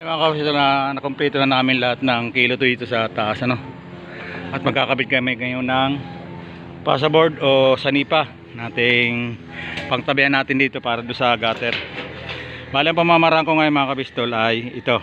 Mga kapatid, ito na nakompleto na namin lahat ng kilo to dito sa taas, ano. At magkakabit kami ngayon ng passport o sanipa nating pangtabihan natin dito para doon sa gutter. Bali, ang pamamaraan ko ngayon mga kabistol ay ito.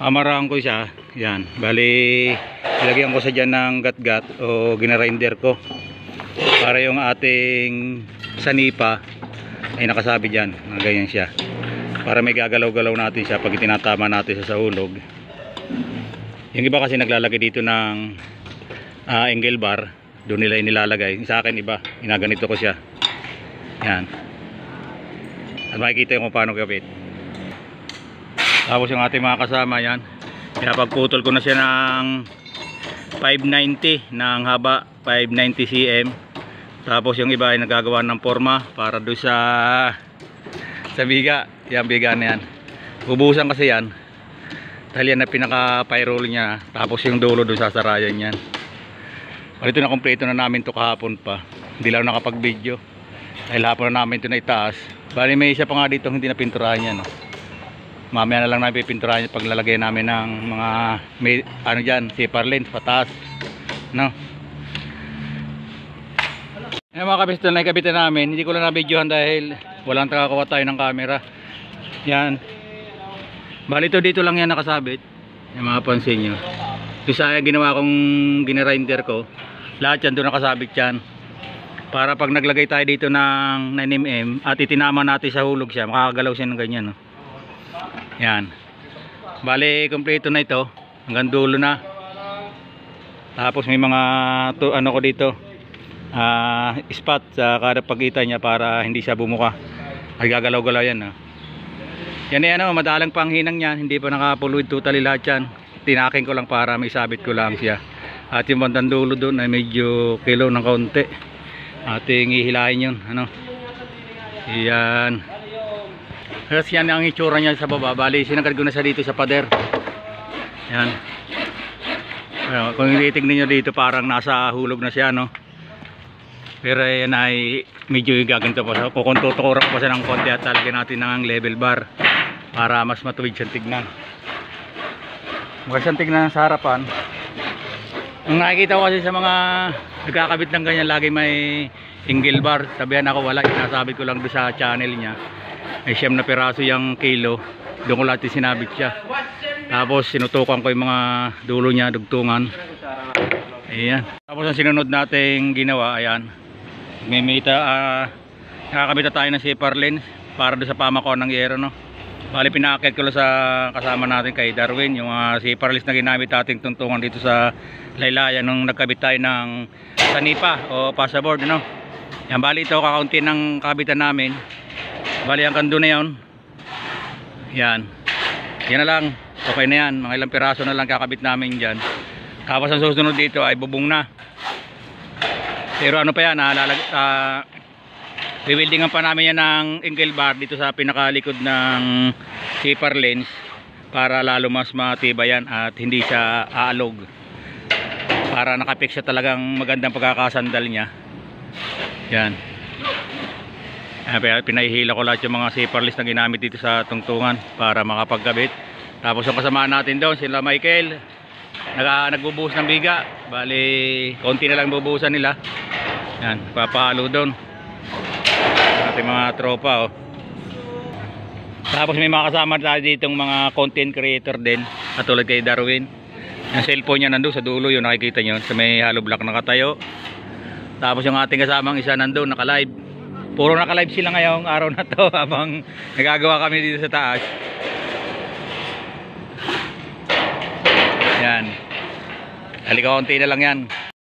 Amaraan ko siya, yan. Bali, ilagyan ko sa dyan ng gat-gat o ginarinder ko para yung ating sanipa ay nakasabi dyan, ganyan siya, para may gagalaw-galaw natin siya pag itinatama natin sa hulog. Yung iba kasi naglalagay dito ng angle bar, doon nila inilalagay. Sa akin iba, ginaganito ko siya, yan. At makikita yung kung paano kapit. Tapos yung ating mga kasama, yan, pinapagputol ko na siya ng 590 ng haba, 590 cm. Tapos yung iba ay nagagawa ng forma para doon sa biga. Yan, biga na yan, bubuhusan kasi yan dahil yan na pinaka pyroll niya. Tapos yung dulo doon sasarayan yan. Ito na kompleto na namin to kahapon pa, hindi lang nakapag video dahil hapon na namin ito na itaas. Bali, may isa pa nga dito hindi na pinturahan yan, no? Mamaya na lang namin pipinturahan yung paglalagay namin ng mga ano dyan, zipper lens pataas, no? Yung mga kabiston na ikabitan namin, hindi ko lang na-videohan dahil walang takakuha tayo ng camera. Yan, bali ito dito lang yan nakasabit. Yung mga pansin nyo, ito sa ginawa kong ginarinder ko, lahat yan doon nakasabit yan, para pag naglagay tayo dito ng 9mm at itinama natin sa hulog siya, makakagalaw siya ng ganyan, no? Yan, bali kompleto na ito hanggang dulo na. Tapos may mga ano ko dito, spot sa kada pagitan niya para hindi siya bumuka. Ay gagalaw-galaw yan, no? Yan ay ano, madalang panghinang yan, hindi pa naka-fluid totally lahat yan. Tinaking ko lang para may sabit ko lang siya. At yung bandang dulo doon ay medyo kilo ng kaunti, ating ihilahin yun, ano. Yan, kasi yan ang itsura niya sa baba. Bali, sinagad ko na siya dito sa pader. Yan. Kung titignan nyo dito, parang nasa hulog na siya, no? Pero yan ay medyo gaganto pa. Kung tutukuran pa siya ng konti at talagyan natin ng level bar para mas matuwid siyang tignan. Maganda siyang tignan sa harapan. Ang nakikita ko kasi sa mga nagkakabit ng ganyan, lagi may angle bar. Sabihan ako, wala. Sinasabit ko lang doon sa channel niya. May 9 na piraso yung kilo, doon ko lahat sinabit siya. Tapos sinutukan ko yung mga dulo niya, dugtungan. Ayan. Tapos ang sinunod nating ginawa, ayan, nakakabita tayo ng zipper lens para doon sa pamakon ng yero, no? Bali, pinakit ko lang sa kasama natin kay Darwin yung zipper lens na ginamit ating tuntungan dito sa laylayan nung nagkabit tayo ng sanipa o passport, no? Yan, bali ito kakaunti ng kabitan namin. Bali, hanggang doon na yun. Yan, yan na lang, okay na yan. Mga ilang piraso na lang kakabit namin dyan. Tapos ang susunod dito ay bubong na. Pero ano pa yan, rewildingan pa namin yan ng angle bar dito sa pinakalikod ng zipper lens para lalo mas matibay yan at hindi siya aalog, para nakapik siya talagang magandang pagkakasandal niya. Yan, pinahihila ko lahat yung mga zipper lens na ginamit dito sa tungtungan para makapagkabit. Tapos yung kasamaan natin doon, sila Michael, nagbubuhos ng biga. Bali, konti na lang bubuhusan nila. Yan, papalo doon ating mga tropa, oh. Tapos may mga kasama tayo ditong mga content creator din, katulad kay Darwin. Yung cellphone niya nandun sa dulo, yun nakikita nyo, sa may hollow block nakatayo. Tapos yung ating kasamang isa nandun, naka-live. Puro naka-live sila ngayong araw na to habang nagagawa kami dito sa taas. Yan. Halika, konti na lang yan.